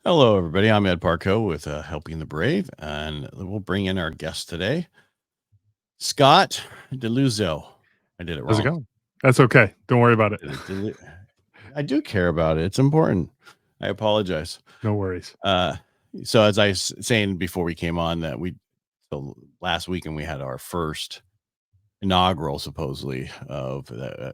Hello, everybody. I'm Ed Parcaut with Helping the Brave, and we'll bring in our guest today, Scott DeLuzio. I did it How's it wrong. going? That's okay. Don't worry about it. I do care about it. It's important. I apologize. No worries. So, as I was saying before we came on, so last weekend we had our first inaugural, supposedly, of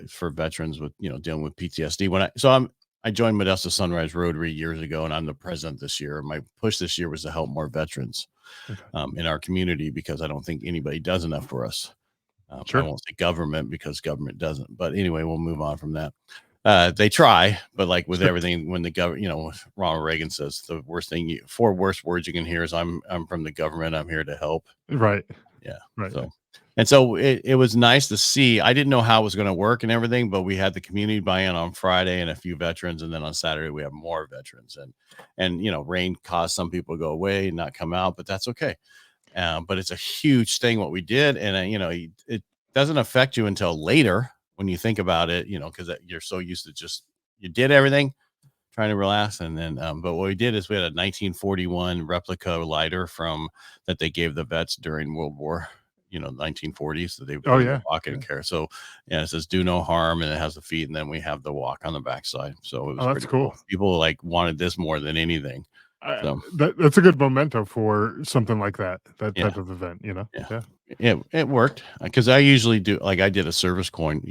for veterans with dealing with PTSD. I joined Modesto Sunrise Rotary years ago, and I'm the president this year. My push this year was to help more veterans Okay. in our community because I don't think anybody does enough for us. I Sure. won't say government because government doesn't. But anyway, we'll move on from that. They try, but like with Sure. everything, when the government, Ronald Reagan says the four worst words you can hear is I'm from the government. I'm here to help. Right. Yeah. Right. So it was nice to see. I didn't know how it was going to work and everything, but we had the community buy-in on Friday and a few veterans, and then on Saturday we have more veterans. And rain caused some people to go away and not come out, but that's okay. But it's a huge thing what we did, and it doesn't affect you until later when you think about it, because you're so used to just you did everything trying to relax. And then but what we did is we had a 1941 replica lighter from that they gave the vets during World War 1940s that they would put in their pocket and carry. So yeah, it says do no harm, and it has the feet, and then we have the walk on the backside. So it was that's pretty cool. People like wanted this more than anything. So that's a good memento for something like that type of event, It worked because I usually do, like I did a service coin,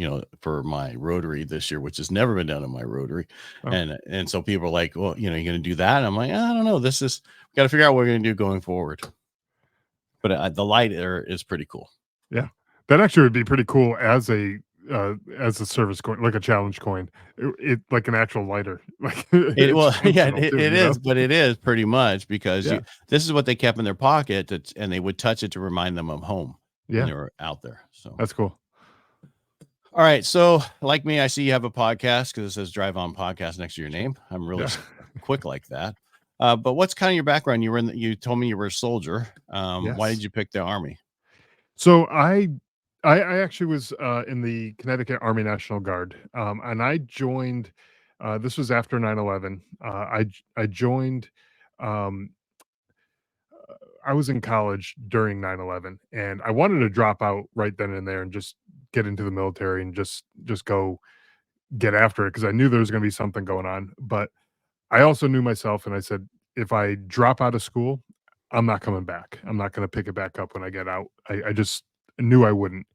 for my Rotary this year, which has never been done in my Rotary. Oh. And so people are like, well, you're going to do that. And I'm like, I don't know. We got to figure out what we're going to do going forward. But the lighter is pretty cool. Yeah, that actually would be pretty cool as a service coin, like a challenge coin. It like an actual lighter. Like It is, but it is pretty much because this is what they kept in their pocket, and they would touch it to remind them of home when they were out there. So that's cool. All right. So, like me, I see you have a podcast because it says Drive On Podcast next to your name. I'm really quick like that. But what's kind of your background? You told me you were a soldier. Why did you pick the Army? So I actually was in the Connecticut Army National Guard, and I joined. This was after 9/11. I joined. Um, I was in college during 9/11, and I wanted to drop out right then and there and just get into the military and just go get after it because I knew there was going to be something going on. But I also knew myself, and I said, if I drop out of school, I'm not coming back. I'm not going to pick it back up when I get out. I just knew I wouldn't.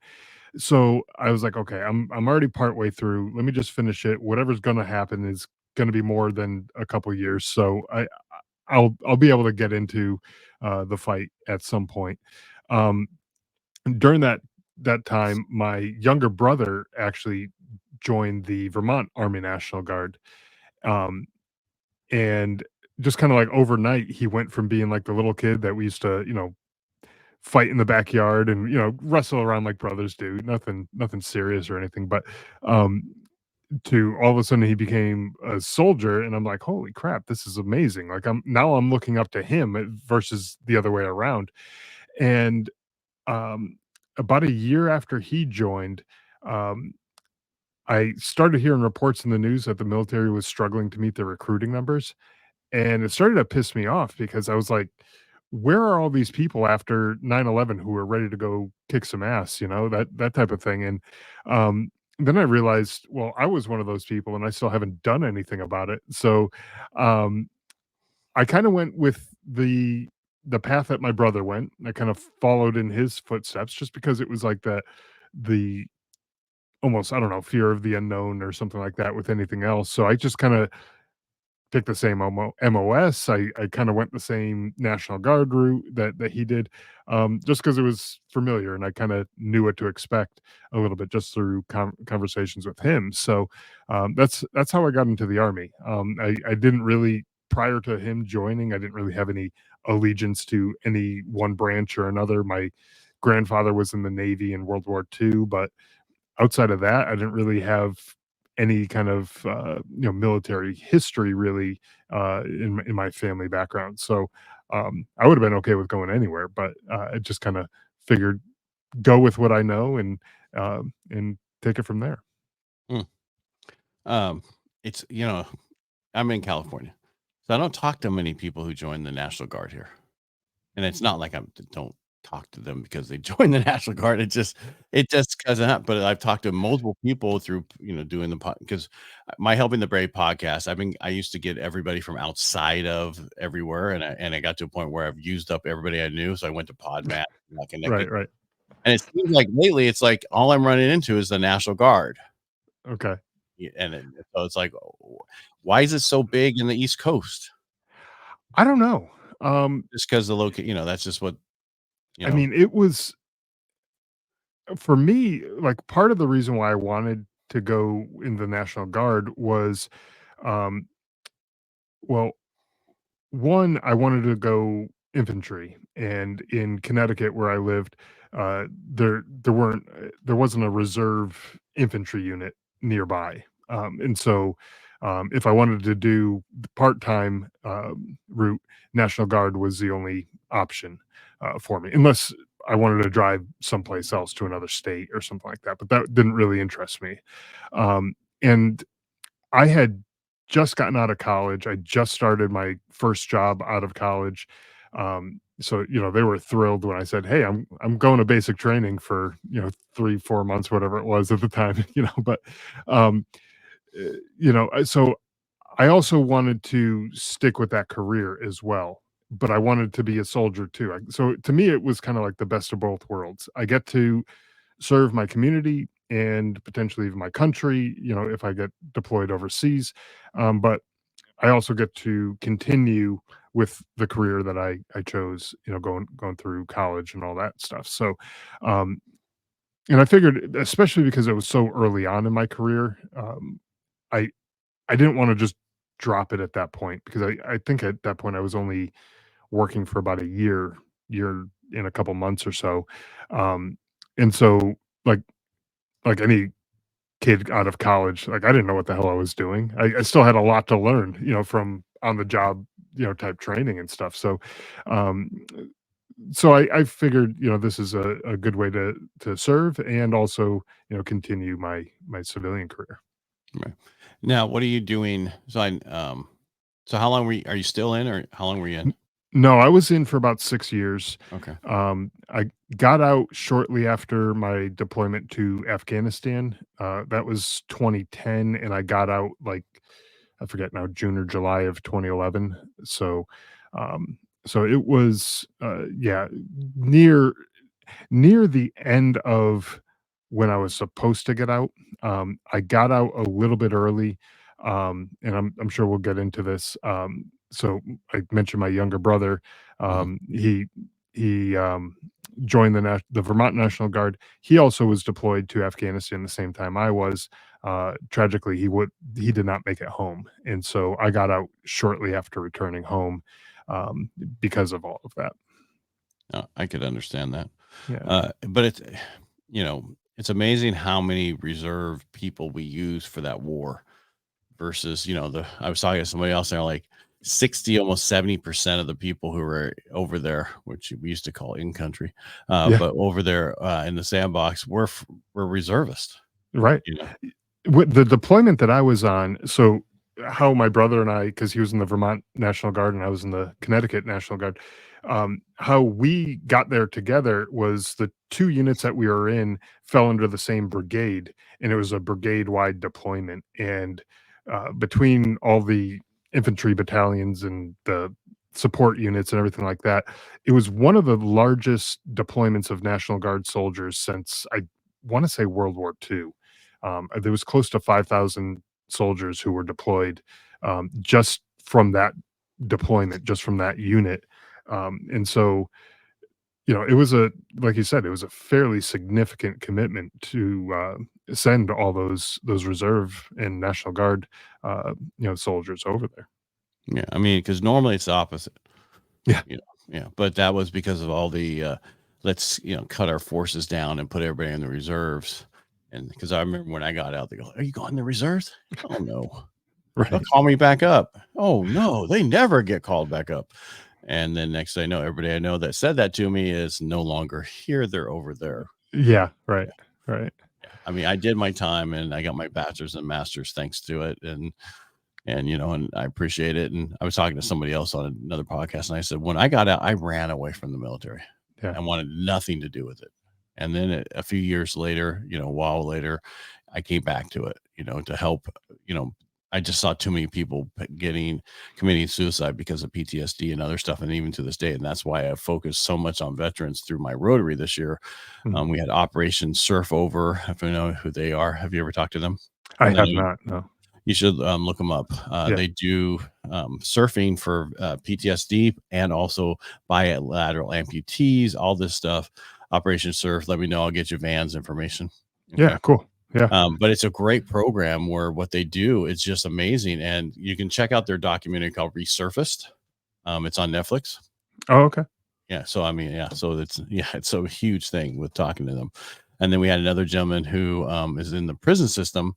So I was like, okay, I'm already partway through. Let me just finish it. Whatever's going to happen is going to be more than a couple years. So I'll be able to get into the fight at some point. Um, during that time, my younger brother actually joined the Vermont Army National Guard, um, and just kind of like overnight, he went from being like the little kid that we used to, fight in the backyard and wrestle around like brothers do, nothing serious or anything, but um, to all of a sudden he became a soldier, and I'm like, holy crap, this is amazing. Like I'm looking up to him versus the other way around. And um, about a year after he joined, um, I started hearing reports in the news that the military was struggling to meet their recruiting numbers. And it started to piss me off because I was like, where are all these people after 9/11 who are ready to go kick some ass, that type of thing. And then I realized, well, I was one of those people and I still haven't done anything about it. So um, I kind of went with the path that my brother went. I kind of followed in his footsteps just because it was like the almost, I don't know, fear of the unknown or something like that with anything else. So I just kind of picked the same MOS. I kind of went the same National Guard route that he did, just because it was familiar and I kind of knew what to expect a little bit just through conversations with him. So that's how I got into the Army. I didn't really, prior to him joining, I didn't really have any allegiance to any one branch or another. My grandfather was in the Navy in World War II, but outside of that, I didn't really have any kind of military history really in my family background. So I would have been okay with going anywhere, but I just kind of figured go with what I know and take it from there. Hmm. It's I'm in California, So I don't talk to many people who join the National Guard here. And it's not like I don't talk to them because they joined the National Guard. It just doesn't. But I've talked to multiple people through, doing because my Helping the Brave podcast, I used to get everybody from outside of everywhere. And I got to a point where I've used up everybody I knew. So I went to Podmat and I connected. Right, right. And it seems like lately it's like all I'm running into is the National Guard. Okay. So it's like, why is it so big in the East Coast? I don't know. Just because that's just what, I mean, it was for me, like, part of the reason why I wanted to go in the National Guard was, um, well, one, I wanted to go infantry, and in Connecticut where I lived, there wasn't a reserve infantry unit nearby, and so, if I wanted to do the part-time, route, National Guard was the only option, for me, unless I wanted to drive someplace else to another state or something like that, but that didn't really interest me, and I had just gotten out of college. I just started my first job out of college. So they were thrilled when I said, "Hey, I'm going to basic training for 3, 4 months, whatever it was at the time." But um, so I also wanted to stick with that career as well. But I wanted to be a soldier too. So to me, it was kind of like the best of both worlds. I get to serve my community and potentially even my country, if I get deployed overseas. But I also get to continue with the career that I chose, going through college and all that stuff. So, um, and I figured, especially because it was so early on in my career, I I didn't want to just drop it at that point because I think at that point I was only working for about a year in a couple months or so, um, and so like like any kid out of college, like, I didn't know what the hell I was doing. I still had a lot to learn, from on the job, type training and stuff. Um, so I figured, this is a good way to serve and also, continue my civilian career. Right. Now, what are you doing? So how long are you still in, or how long were you in? No, I was in for about 6 years. Okay. I got out shortly after my deployment to Afghanistan. That was 2010, and I got out, like, I forget now, June or July of 2011. So, um, so it was, yeah, near near the end of when I was supposed to get out. I got out a little bit early, and I'm sure we'll get into this. So I mentioned my younger brother. Mhm. He joined the Vermont National Guard. He also was deployed to Afghanistan the same time I was. Tragically, he did not make it home, and so I got out shortly after returning home, because of all of that. I could understand that. Yeah. But it's amazing how many reserve people we use for that war versus, I was talking to somebody else, and they're like 60, almost 70% of the people who were over there, which we used to call in country, Yeah. but over there in the sandbox were reservists, Right. you know. With the deployment that I was on, so how my brother and I, because he was in the Vermont National Guard and I was in the Connecticut National Guard, how we got there together was the 2 units that we were in fell under the same brigade, and it was a brigade-wide deployment, and, between all the infantry battalions and the support units and everything like that, it was one of the largest deployments of National Guard soldiers since, I wanna say, World War II. There was close to 5,000 soldiers who were deployed, just from that deployment, just from that unit. And so, it was like you said, it was a fairly significant commitment to send all those reserve and National Guard, soldiers over there. Yeah, I mean, because normally it's the opposite, Yeah. yeah, but that was because of all the let's cut our forces down and put everybody in the reserves. And because I remember when I got out, they go, "Are you going in the reserves?" Oh no, they'll Right. call me back up. Oh no, they never get called back up. And then next thing I know, everybody I know that said that to me is no longer here. They're over there. Yeah. Right. Right. I mean, I did my time and I got my bachelor's and master's thanks to it. And And, and I appreciate it. And I was talking to somebody else on another podcast, and I said, when I got out, I ran away from the military. Yeah. I wanted nothing to do with it. And then a few years later, a while later, I came back to it, to help, I just saw too many people committing suicide because of PTSD and other stuff. And even to this day. And that's why I focused so much on veterans through my Rotary this year. Mhm. We had Operation Surf Over. If you know who they are, have you ever talked to them? I No, have not, no. you should look them up. Yeah. They do surfing for PTSD and also bilateral amputees, all this stuff. Operation Surf. Let me know. I'll get you Van's information. Yeah, Okay. cool. Yeah. But it's a great program where what they do is just amazing. And you can check out their documentary called Resurfaced. It's on Netflix. Oh, okay. Yeah. So, I mean, yeah. So it's a huge thing with talking to them. And then we had another gentleman who is in the prison system.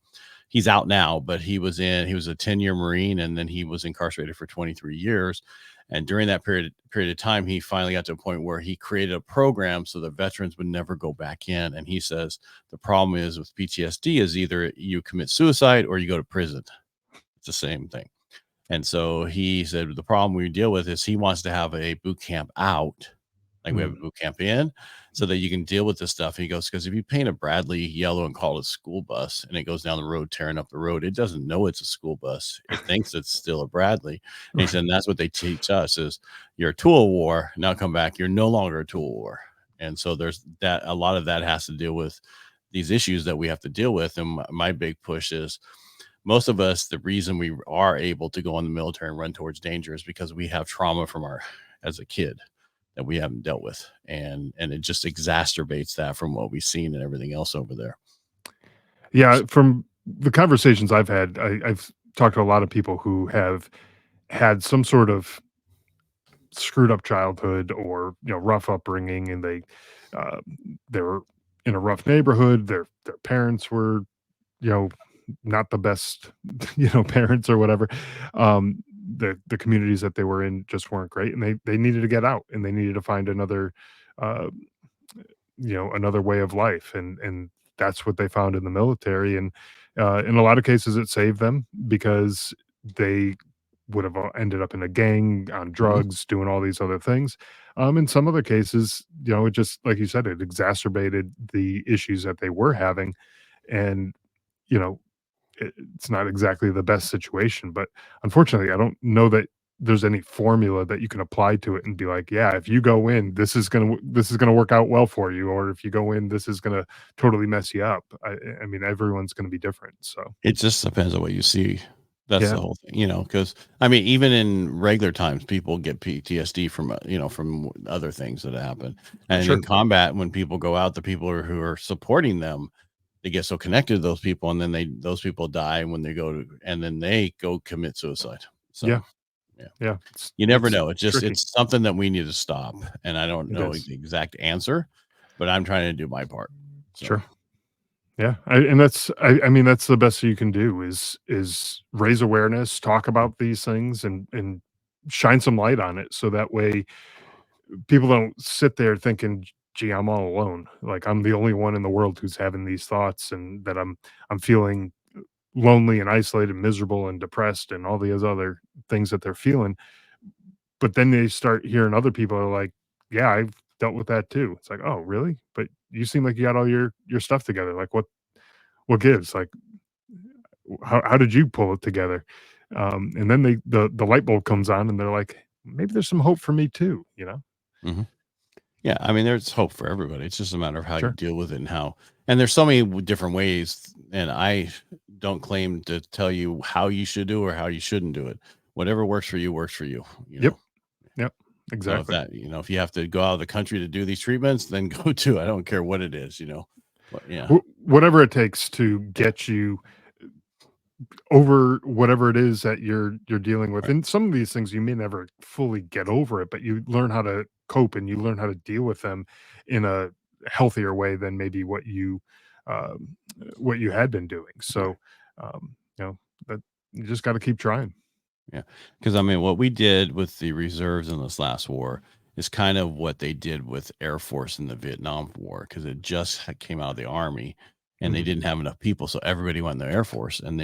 He's out now, but he was a 10-year Marine, and then he was incarcerated for 23 years. And during that period of time, he finally got to a point where he created a program so that veterans would never go back in. And he says the problem is with PTSD is either you commit suicide or you go to prison. It's the same thing. And so he said the problem we deal with is he wants to have a boot camp out. Like we have a boot camp in so that you can deal with this stuff. And he goes, because if you paint a Bradley yellow and call it a school bus and it goes down the road, tearing up the road, it doesn't know it's a school bus. It thinks it's still a Bradley. And he said, and that's what they teach us is you're a tool of war. Now come back. You're no longer a tool of war. And so there's that. A lot of that has to deal with these issues that we have to deal with. And my big push is most of us, the reason we are able to go in the military and run towards danger is because we have trauma from as a kid that we haven't dealt with. And it just exacerbates that from what we've seen and everything else over there. Yeah, from the conversations I've had, I've talked to a lot of people who have had some sort of screwed up childhood or rough upbringing, and uh, they were in a rough neighborhood. Their parents were you know not the best parents or whatever. The communities that they were in just weren't great, and they needed to get out, and they needed to find another uh, another way of life, and that's what they found in the military. And in a lot of cases it saved them because they would have ended up in a gang, on Mhm. drugs, doing all these other things. In some other cases, it just, like you said, it exacerbated the issues that they were having. And you know it's not exactly the best situation, but unfortunately I don't know that there's any formula that you can apply to it and be like, yeah, if you go in, this is gonna work out well for you, or if you go in, this is gonna totally mess you up. I mean, everyone's gonna be different. So It just depends on what you see. That's yeah, the whole thing, because I mean, even in regular times, people get PTSD from, from other things that happen. And in sure. combat, when people go out, the people who are supporting them, they get so connected to those people, and then those people die when they and then they go commit suicide. Yeah, So, yeah, yeah. you never It's know. tricky. It's something that we need to stop. And I don't It know is. the exact answer, but I'm trying to do my part. So, Sure. Yeah, and I mean, that's the best you can do is raise awareness, talk about these things, and shine some light on it, so that way people don't sit there thinking, "Gee, I'm all alone. Like, I'm the only one in the world who's having these thoughts, and that I'm feeling lonely and isolated, miserable and depressed, and all these other things that they're feeling." But then they start hearing other people are like, "Yeah, I've dealt with that too." It's like, "Oh, really? But you seem like you got all your stuff together. Like, what gives? Like, how did you pull it together?" And then the light bulb comes on, and they're like, "Maybe there's some hope for me too." mhm. Yeah, I mean, there's hope for everybody. It's just a matter of how you Sure, deal with it and there's so many different ways. And I don't claim to tell you how you should do or how you shouldn't do it. Whatever works for you works for you. yep, yep, So if exactly. if you have to go out of the country to do these treatments, then go to. I don't care what it is. But yeah, Whatever it takes to yeah, get you over whatever it is that you're dealing with. right. And some of these things you may never fully get over it, but you learn how to cope, and you learn how to deal with them in a healthier way than maybe um, what you had been doing. Right. So, that you just got to keep trying. Yeah, because I mean, what we did with the reserves in this last war is kind of what they did with Air Force in the Vietnam War, because it just came out of the Army, and they Mhm. didn't have enough people, so everybody went in the Air Force. And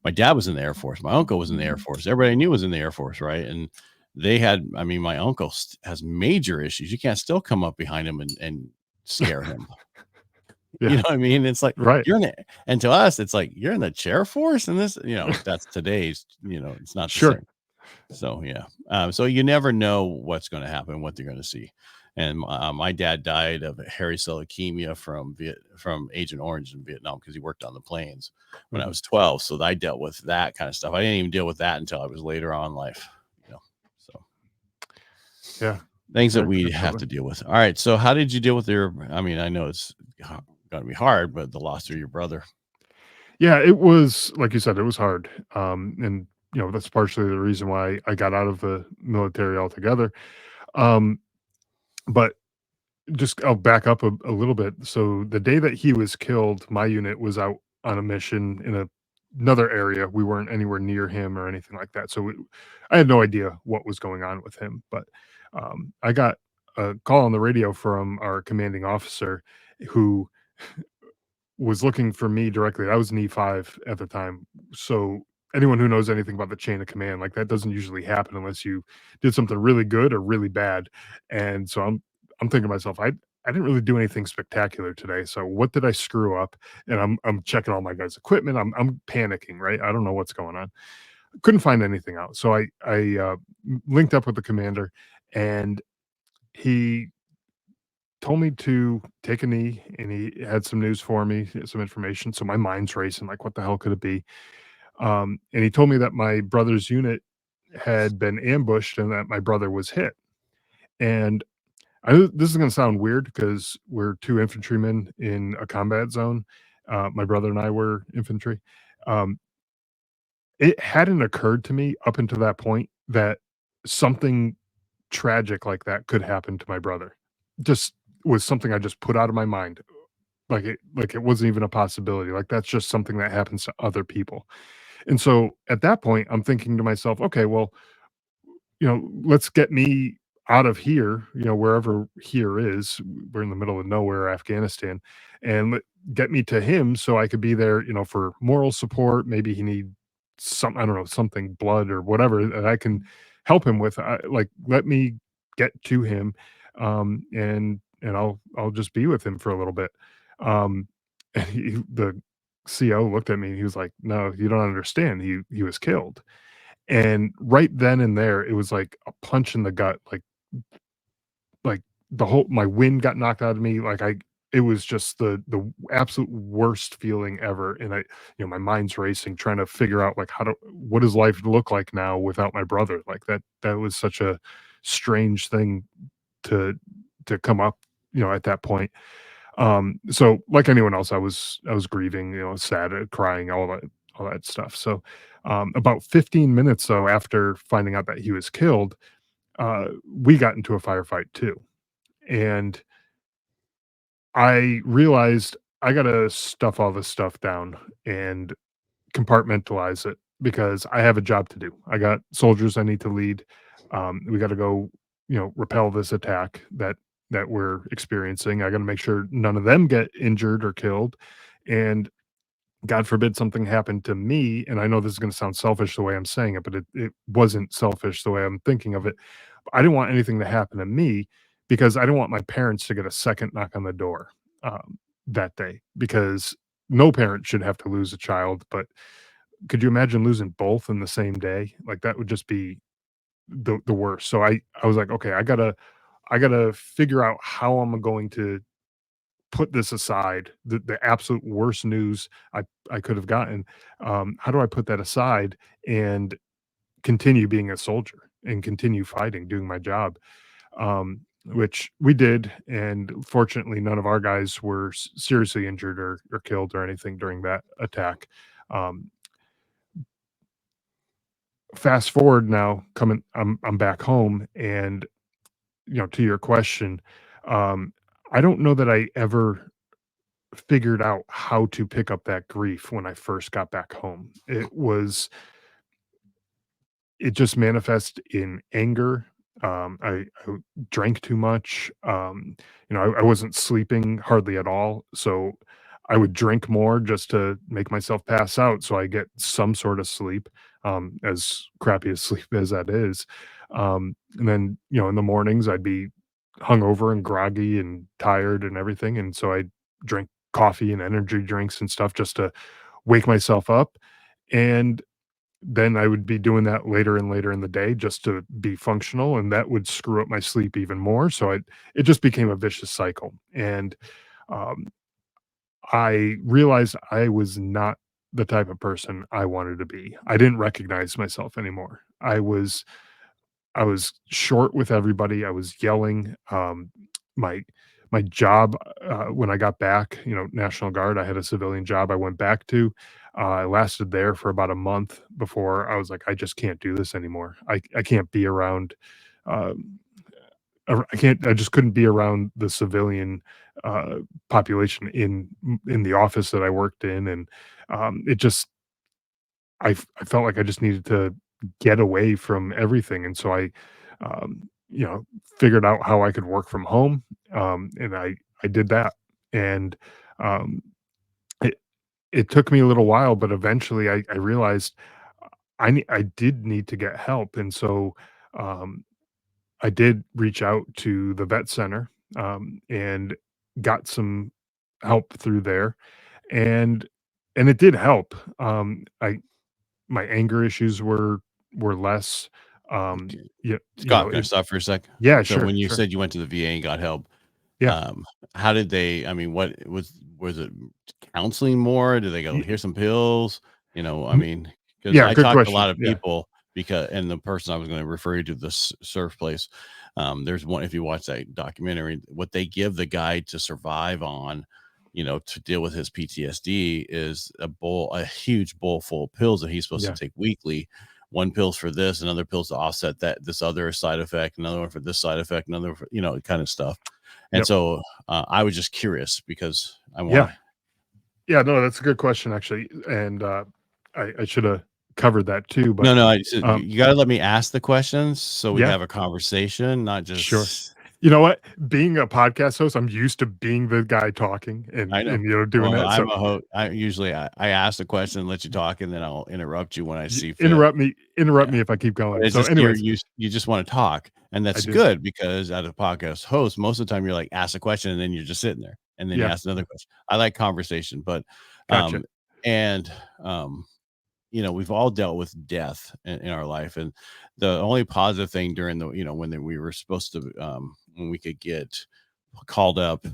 my dad was in the Air Force, my uncle was in the Air Force, everybody I knew was in the Air Force, right? And they had, I mean, my uncle has major issues. You can't still come up behind him and scare him. You Yeah. know what I mean? It's like Right. you're in it, and to us, it's like you're in the chair force, and this, that's today's. It's not the Sure. same. So yeah, so you never know what's going to happen, what they're going to see. And my dad died of hairy cell leukemia from Agent Orange in Vietnam because he worked on the planes when I Mhm. was 12. So I dealt with that kind of stuff. I didn't even deal with that until I was later on in life. You know, so Yeah. things that Yeah, we have absolutely. to deal with. All right. So how did you deal with your? I mean, I know it's going to be hard, but the loss of your brother. Yeah, it was like you said, it was hard. And that's partially the reason why I got out of the military altogether. Um, but just I'll back up a little bit. So the day that he was killed, my unit was out on a mission in another area. We weren't anywhere near him or anything like that. So I had no idea what was going on with him. But I got a call on the radio from our commanding officer who was looking for me directly. I was an E5 at the time. So anyone who knows anything about the chain of command, like that doesn't usually happen unless you did something really good or really bad. And so I'm thinking to myself, I didn't really do anything spectacular today. So what did I screw up? And I'm checking all my guys' equipment. I'm panicking, right? I don't know what's going on. Couldn't find anything out. So I linked up with the commander, and he told me to take a knee, and he had some news for me, some information. So my mind's racing, like, what the hell could it be? And he told me that my brother's unit had been ambushed and that my brother was hit. And this is going to sound weird because we're two infantrymen in a combat zone. My brother and I were infantry. Um, it hadn't occurred to me up until that point that something tragic like that could happen to my brother. Just was something I just put out of my mind. Like it wasn't even a possibility, like, that's just something that happens to other people, and so, at that point, I'm thinking to myself, "Okay, well, let's get me out of here, wherever here is." We're in the middle of nowhere, Afghanistan, and get me to him so I could be there, for moral support. Maybe he need I don't know, something, blood or whatever that I can help him with. Like, let me get to him, and I'll just be with him for a little bit. And the CO looked at me and he was like, "No, you don't understand. He was killed." And right then and there, it was like a punch in the gut, like the whole my wind got knocked out of me, it was just the absolute worst feeling ever, and my mind's racing trying to figure out, like, what does life look like now without my brother? Like, that was such a strange thing to come up, at that point. So like anyone else, I was grieving, sad, crying, all that stuff. So, about 15 minutes though after finding out that he was killed, we got into a firefight too. And I realized I gotta stuff all this stuff down and compartmentalize it because I have a job to do. I got soldiers I need to lead. We got to go, repel this attack that we're experiencing. I got to make sure none of them get injured or killed, and God forbid something happened to me. And I know this is going to sound selfish the way I'm saying it, but it wasn't selfish the way I'm thinking of it. I didn't want anything to happen to me because I didn't want my parents to get a second knock on the door that day because no parent should have to lose a child, but could you imagine losing both in the same day? Like, that would just be the worst. So I was like, "Okay, I gotta figure out how I'm going to put this aside, the absolute worst news I could have gotten. How do I put that aside and continue being a soldier and continue fighting, doing my job?" Which we did, and fortunately, none of our guys were seriously injured or killed or anything during that attack. Um, Fast forward now, coming I'm back home, and to your question, um I don't know that I ever figured out how to pick up that grief when I first got back home. It just manifests in anger. I drank too much. I wasn't sleeping hardly at all, so I would drink more just to make myself pass out so I get some sort of sleep, as crappy as sleep as that is. And then, in the mornings, I'd be hungover and groggy and tired and everything, and so I drink coffee and energy drinks and stuff just to wake myself up, and then I would be doing that later and later in the day just to be functional, and that would screw up my sleep even more, so it just became a vicious cycle, and, um, I realized I was not the type of person I wanted to be. I didn't recognize myself anymore. I was short with everybody. I was yelling. My my job, when I got back, National Guard, I had a civilian job I went back to. I lasted there for about a month before I was like, I just can't do this anymore. I can't be around. Um, I can't. I just couldn't be around the civilian uh, population in the office that I worked in, and it just I felt like I just needed to get away from everything, and so I, figured out how I could work from home, and I did that, and um, it it took me a little while, but eventually I realized I did need to get help, and so um, I did reach out to the vet center, and got some help through there, and it did help. I My anger issues were less, Okay. yeah, Scott, can I stop for a sec? yeah, So sure, when you sure. said you went to the VA and got help, Yeah. um, how did they, I mean, what was it counseling more? Did they go, Y here's some pills? I n mean, because Yeah, I good talked to a question. lot of Yeah. people because, and the person I was going to refer you to this surf place, there's one, if you watch that documentary, what they give the guy to survive on, to deal with his PTSD is a huge bowl full of pills that he's supposed to Yeah. take weekly. One pill's for this, another pill's to offset that this other side effect, another one for this side effect, another one for, kind of stuff. And Yep. so I was just curious because I want Yeah. to. Yeah, no, that's a good question, actually, and, I shoulda covered that too, but, No, no, I said um you got to let me ask the questions so we yeah, have a conversation, not sure. just. You know what? Being a podcast host, I'm used to being the guy talking I know. doing Well, that, I'm so a host. I ask the question, let you talk, and then I'll interrupt you when I y see fit. interrupt Yeah. me if I keep But going. it's So just anyways, you just want to talk, and I that's do. good because as a podcast host, most of the time you're like ask a question and then you're just sitting there, and then you Yeah, ask another question. I like conversation, but gotcha. um, and we've all dealt with death in our life, and the only positive thing during the we were supposed to when we could get called up,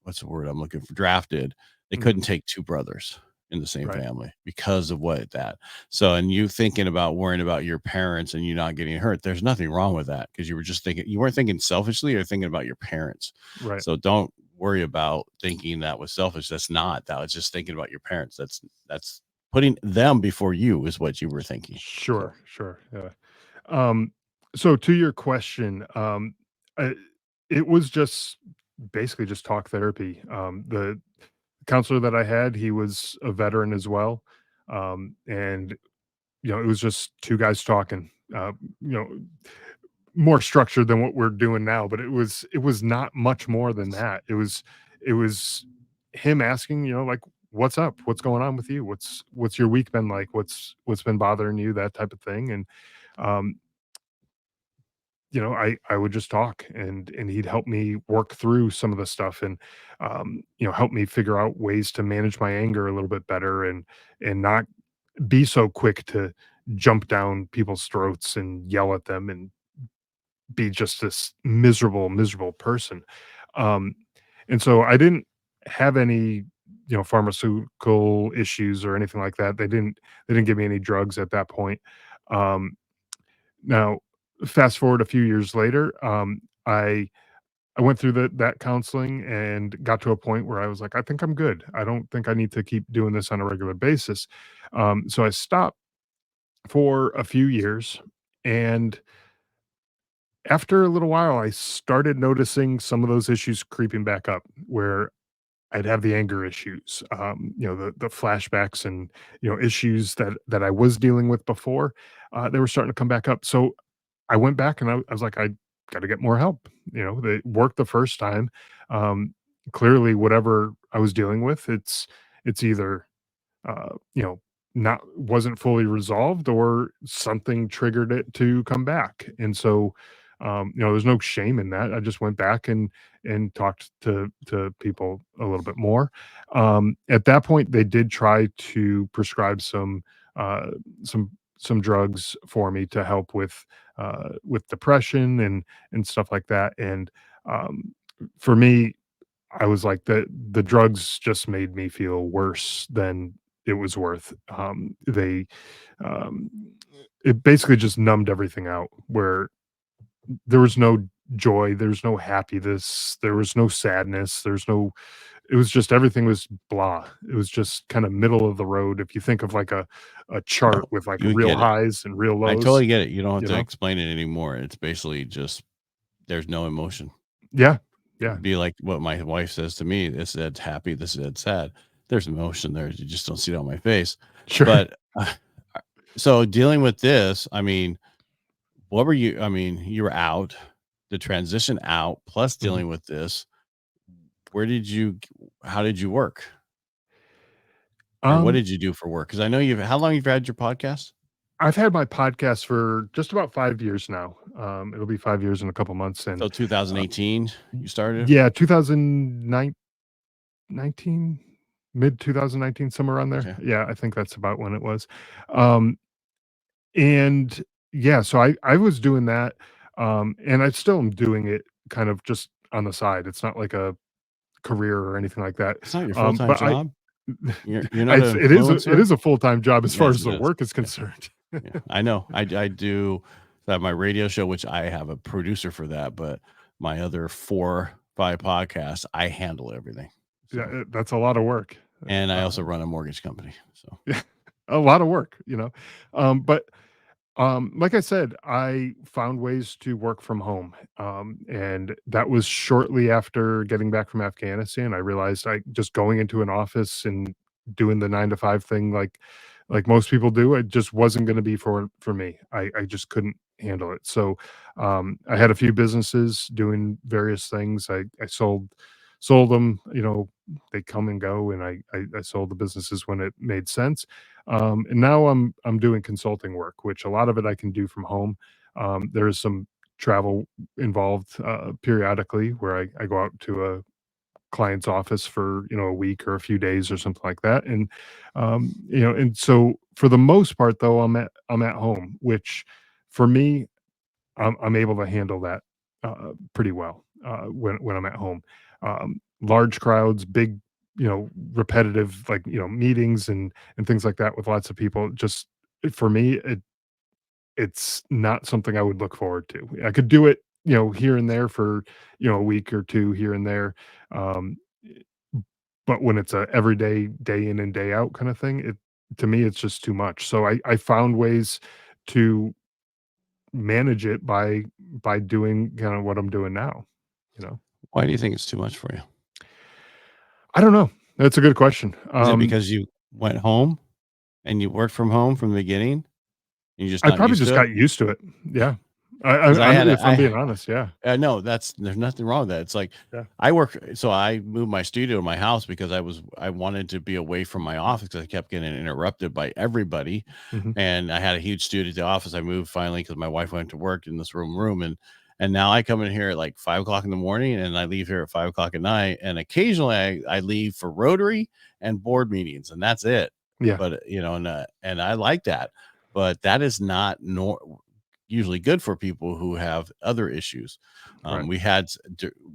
what's the word I'm looking for, drafted, they Mhm, couldn't take two brothers in the same right. family because of what that. So, and you thinking about worrying about your parents and you not getting hurt, there's nothing wrong with that because you were just thinking, you weren't thinking selfishly or thinking about your parents. Right. So don't worry about thinking that was selfish. That's not, that was just thinking about your parents. That's putting them before you is what you were thinking. So Sure, sure, yeah. Um, so to your question, I it was just basically just talk therapy. The counselor that I had, he was a veteran as well, and, it was just 2 guys talking, you know, more structured than what we're doing now, but it was not much more than that. It was him asking, like, "What's up? What's going on with you? What's your week been like? What's been bothering you?" That type of thing, and, um, I would just talk, and he'd help me work through some of the stuff, and, help me figure out ways to manage my anger a little bit better, and not be so quick to jump down people's throats and yell at them and be just this miserable, miserable person. Um, and so I didn't have any, pharmaceutical issues or anything like that. They didn't give me any drugs at that point. Um, Now, fast forward a few years later, I went through that counseling and got to a point where I was like, I think I'm good. I don't think I need to keep doing this on a regular basis. So I stopped for a few years, and after a little while, I started noticing some of those issues creeping back up where I'd have the anger issues, the flashbacks and, issues that I was dealing with before, they were starting to come back up. So I went back and I was like, I got to get more help. They worked the first time. Um, Clearly, whatever I was dealing with. It's either you know, not wasn't fully resolved or something triggered it to come back. And so, you know, there's no shame in that. I just went back and talked to people a little bit more. At that point, they did try to prescribe uh, some some drugs for me to help with depression and stuff like that. And um, for me, I was like, the drugs just made me feel worse than it was worth. Um, it basically just numbed everything out where there was no joy, there's no happiness, there was no sadness, there's no it was just everything was blah. It was just kind of middle of the road. If you think of like a chart No, with like you would real get it. highs and real I lows, totally get it. You don't have you to know? explain it anymore. It's basically just there's no emotion. Yeah. Yeah. Be like what my wife says to me. This is happy. This is sad. There's emotion there. You just don't see it on my face. Sure. But so dealing with this, I mean, what were you? I mean, you were out, the transition out, plus Mhm. dealing with this. Where did you? How did you work, or what Um, did you do for work? Because I know you've. How long you've had your podcast? I've had my podcast for just about 5 years now. It'll be 5 years in a couple months, So and, uh 2018, you started. yeah, 2019, mid 2019, somewhere around there. Okay. Yeah, I think that's about when it was. Um, and yeah, so I was doing that, and I still am doing it kind of just on the side. It's not like a career or anything like that. It's not your full time But I job. You're not an it influencer. is a full-time job as far Yes, as it the is. work is Yeah. concerned. Yeah, I know. I do that my radio show, which I have a producer for that, but my other 4, 5 podcasts, I handle everything. Yeah, So, that's a lot of work. and I also Um, run a mortgage company. So, yeah, a lot of work, you know? But like I said, I found ways to work from home. And that was shortly after getting back from Afghanistan. I realized I just going into an office and doing the 9 to 5 thing like most people do, it just wasn't going to be for me. I just couldn't handle it. So I had a few businesses doing various things. I sold them, you know, they come and go, and I sold the businesses when it made sense. And now I'm doing consulting work, which a lot of it I can do from home. There is some travel involved periodically where I go out to a client's office for, you know, a week or a few days or something like that. And you know, and so for the most part though, I'm at home, which for me, I'm able to handle that pretty well when I'm at home. Large crowds, big, you know, repetitive, like, you know, meetings and things like that with lots of people. Just for me, it's not something I would look forward to. I could do it, you know, here and there for, you know, a week or two here and there. Um, but when it's a everyday, day in and day out kind of thing, it to me it's just too much. So I found ways to manage it by doing kind of what I'm doing now, you know? why do you think it's too much for you? I don't know. That's a good question. Is it because you went home and you worked from home from the beginning? And you're just I not probably used just to it? got used to it. Yeah. Because I had If I'm being honest, yeah. no, there's nothing wrong with that. It's like Yeah. I work, so I moved my studio to my house because I wanted to be away from my office because I kept getting interrupted by everybody, Mhm. and I had a huge studio at the office. I moved finally because my wife went to work in this room, and now I come in here at like 5 o'clock in the morning, and I leave here at 5 o'clock at night, and occasionally I leave for Rotary and board meetings, and that's it. Yeah. But you know, and I like that, but that is not usually good for people who have other issues. Right. We had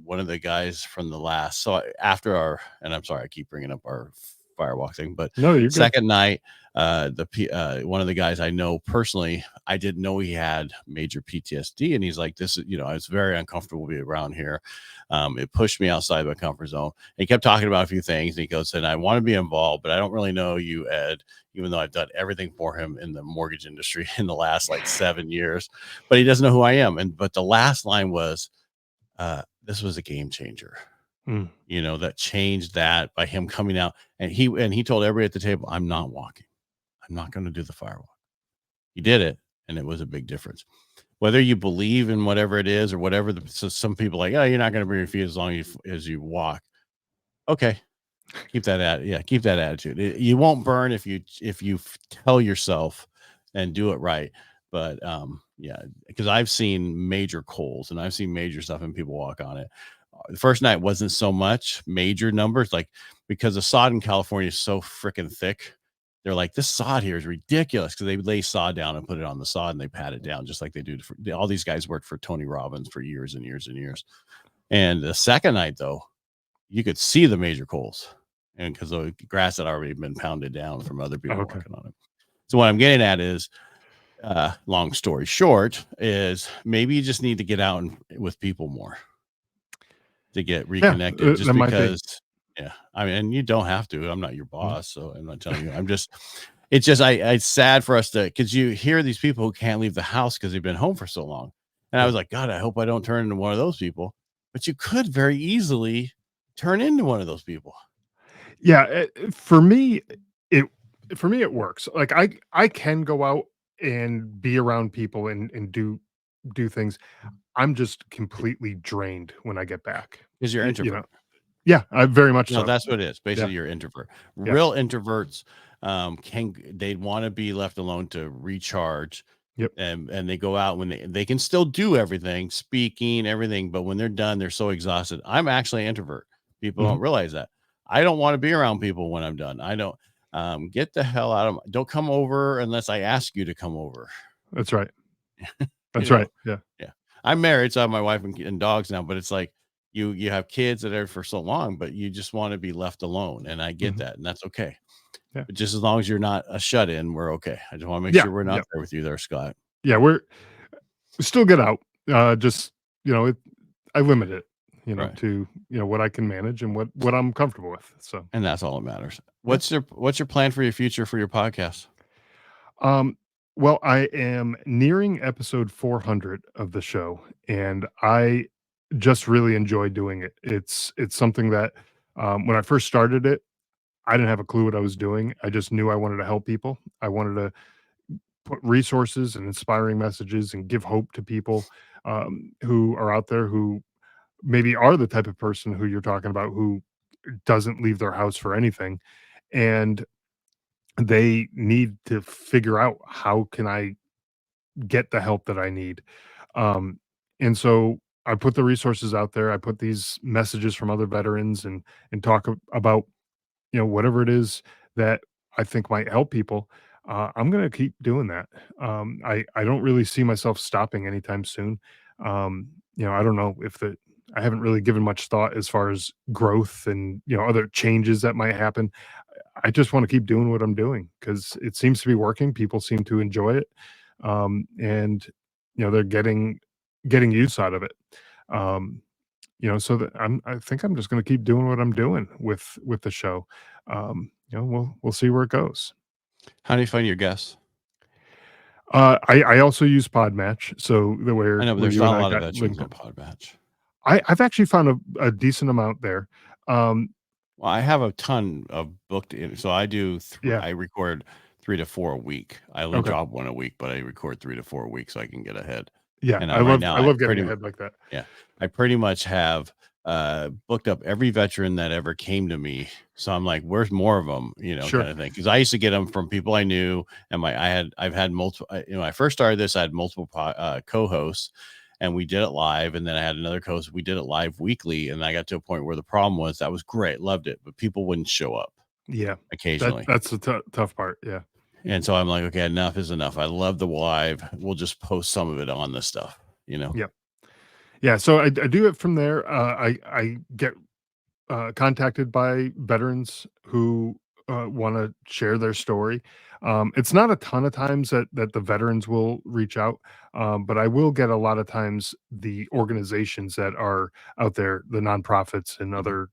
one of the guys from the last, so after our, and I'm sorry, I keep bringing up our firewalk thing, but No, you're good. second night, one of the guys I know personally, I didn't know he had major PTSD, and he's like, "This is, you know, it's very uncomfortable to be around here. It pushed me outside my comfort zone." And he kept talking about a few things, and he goes, "And I want to be involved, but I don't really know you, Ed, even though I've done everything for him in the mortgage industry in the last like 7 years, but he doesn't know who I am." And but the last line was, "This was a game changer." Mm. You know, that changed that by him coming out, and he told everybody at the table, "I'm not walking. I'm not going to do the firewalk." He did it, and it was a big difference. Whether you believe in whatever it is or whatever, so some people are like, "Oh, you're not going to bring your feet as long as you walk." Okay, keep that attitude. You won't burn if you tell yourself and do it right. But yeah, because I've seen major coals and I've seen major stuff and people walk on it. The first night wasn't so much major numbers, like because the sod in California is so freaking thick. They're like, this sod here is ridiculous because they lay sod down and put it on the sod and they pat it down just like they do. All these guys worked for Tony Robbins for years and years and years. And the second night, though, you could see the major coals, and because the grass had already been pounded down from other people Okay. walking on it. So what I'm getting at is, long story short, is maybe you just need to get out with people more to get Yeah, reconnected. Just that might be. because, yeah, I mean, and you don't have to. I'm not your Mhm. boss, so I'm not telling you. It's just, it's sad for us because you hear these people who can't leave the house because they've been home for so long, and I Yep. was like, God, I hope I don't turn into one of those people. But you could very easily turn into one of those people. Yeah, for me, it it works. Like I can go out and be around people and do things. I'm just completely drained when I get back. Because you're You know? introvert. Yeah, I very much No, so. that's what it is. Yeah, Basically, you're introvert. yeah. Real introverts, they want to be left alone to recharge, Yep. and they go out when they can still do everything, speaking, everything, but when they're done, they're so exhausted. I'm actually an introvert. People Mhm. don't realize that. I don't want to be around people when I'm done. I don't. Get the hell out of. Don't come over unless I ask you to come over. That's right. You That's know. right. Yeah. Yeah. I'm married, so I have my wife and dogs now, but it's like you have kids that are for so long, but you just want to be left alone. And I get Mhm. that, and that's okay. Yeah. But just as long as you're not a shut in, we're okay. I just want to make Yeah, sure we're not yeah. there with you there, Scott. Yeah, we still get out. Just, I limit it, Right. to, what I can manage and what I'm comfortable with. So, And that's all that matters. yeah. What's your plan for your future for your podcast? Um, well, I am nearing episode 400 of the show, and I just really enjoy doing it. It's something that, when I first started it, I didn't have a clue what I was doing. I just knew I wanted to help people. I wanted to put resources and inspiring messages and give hope to people, who are out there who maybe are the type of person who you're talking about who doesn't leave their house for anything, and they need to figure out how can I get the help that I need. Um, and so I put the resources out there. I put these messages from other veterans and talk about, whatever it is that I think might help people. I'm going to keep doing that. I don't really see myself stopping anytime soon. I don't know if I haven't really given much thought as far as growth and, other changes that might happen. I just want to keep doing what I'm doing because it seems to be working. People seem to enjoy it, and they're getting use out of it. Um, so that I think I'm just going to keep doing what I'm doing with the show. We'll see where it goes. How do you find your guests? I also use Podmatch, so the I know, but where there's you and not a I lot of got veterans linked on up. Podmatch. I've actually found a decent amount there. Um, Well, I have a ton of booked in, so I do. yeah. I record 3 to 4 a week. I only Okay. drop one a week, but I record 3 to 4 a week so I can get ahead. Yeah. And I right love now, I love getting ahead like that. yeah, I pretty much have booked up every veteran that ever came to me. So I'm like, where's more of them, Sure. kind of thing. Because I used to get them from people I knew, and I've had multiple. When I first started this, I had multiple co-hosts, and we did it live. And then I had another co-host. We did it live weekly, and I got to a point where the problem was that was great, loved it, but people wouldn't show up Yeah. occasionally. That's the tough part. Yeah. And so I'm like, okay, enough is enough. I love the live. We'll just post some of it on this stuff. Yeah. Yeah. So I do it from there. I get contacted by veterans who want to share their story. It's not a ton of times that the veterans will reach out, but I will get a lot of times the organizations that are out there, the nonprofits and Mhm. other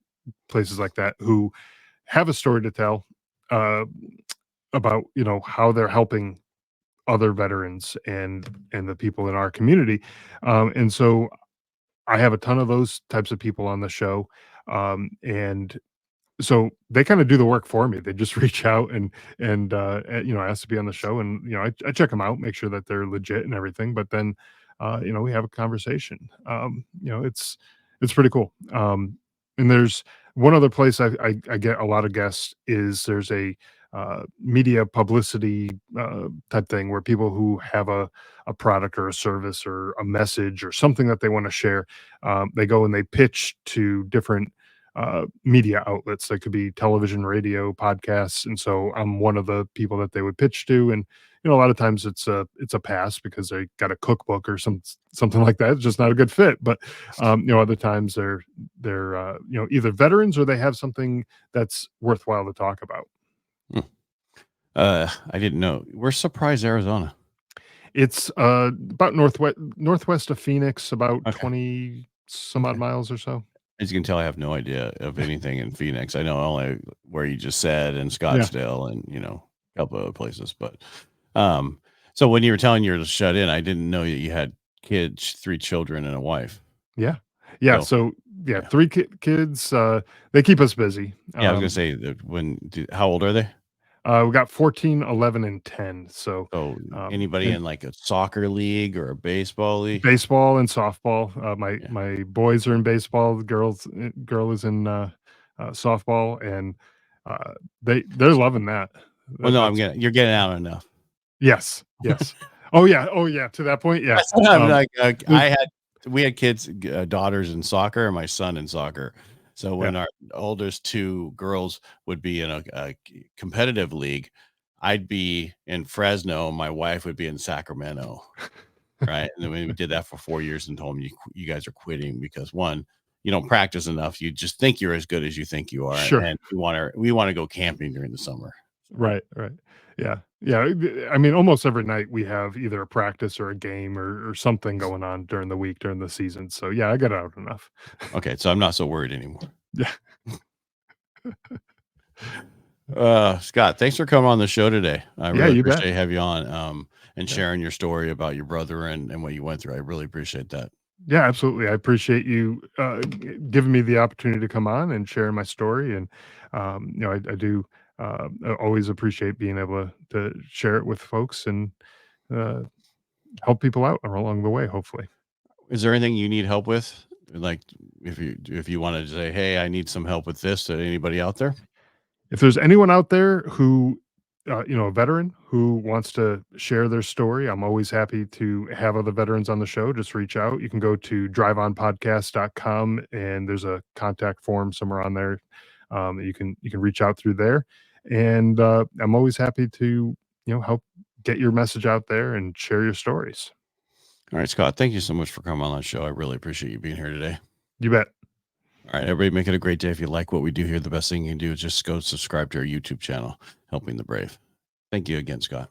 places like that, who have a story to tell uh, about how they're helping other veterans and the people in our community, and so I have a ton of those types of people on the show, and so they kinda do the work for me. They just reach out and ask to be on the show, and, I check them out, make sure that they're legit and everything, but then, we have a conversation. It's pretty cool. And there's one other place I get a lot of guests is there's a media publicity type thing where people who have a product or a service or a message or something that they want to share, they go and they pitch to different media outlets. That could be television, radio, podcasts, and so I'm one of the people that they would pitch to. And a lot of times it's a pass because they got a cookbook or something like that. It's just not a good fit. But other times they're either veterans or they have something that's worthwhile to talk about. Hmm. I didn't know. Where's Surprise, Arizona? It's about northwest of Phoenix, about Okay. 20 some odd Okay. miles or so. As you can tell, I have no idea of anything in Phoenix. I know only where you just said and Yeah. Scottsdale and, a couple other places. But so when you were telling you're shut in, I didn't know that you had kids, 3 children and a wife. Yeah. Yeah. So So yeah, yeah. 3 kids. They keep us busy. Yeah, I was gonna say that how old are they? We got 14, 11, and 10. So So anybody and in like a soccer league or a baseball league? baseball and softball. My Yeah. my boys are in baseball. The girl is in softball, and they're loving that. Well, no, That's you're getting out enough. yes, yes. Oh yeah, oh yeah. To that point, yeah. I'm like, There's we had kids, daughters in soccer, and my son in soccer. So yeah. when our oldest 2 girls would be in a competitive league, I'd be in Fresno, my wife would be in Sacramento, right? And then we did that for 4 years and told them, you guys are quitting because 1, you don't practice enough. You just think you're as good as you think you are, Sure. and we wanna go camping during the summer. Right, right. Yeah, yeah. I mean, almost every night we have either a practice or a game or something going on during the week during the season. So yeah, I got out enough. Okay, so I'm not so worried anymore. Yeah, Scott, thanks for coming on the show today. I yeah. really You bet. appreciate having you on, and Yeah. sharing your story about your brother and what you went through. I really appreciate that. Yeah, absolutely. I appreciate you giving me the opportunity to come on and share my story. And I do always appreciate being able to share it with folks and uh, help people out along the way. Hopefully. Is there anything you need help with? Like if you wanted to say, "Hey, I need some help with this," to anybody out there? If there's anyone out there who, a veteran who wants to share their story, I'm always happy to have other veterans on the show. Just reach out. You can go to driveonpodcast.com and there's a contact form somewhere on there. That you can reach out through there. And I'm always happy to, help get your message out there and share your stories. All right, Scott, thank you so much for coming on the show. I really appreciate you being here today. You bet. All right, everybody, make it a great day. If you like what we do here, the best thing you can do is just go subscribe to our YouTube channel, Helping the Brave. Thank you again, Scott.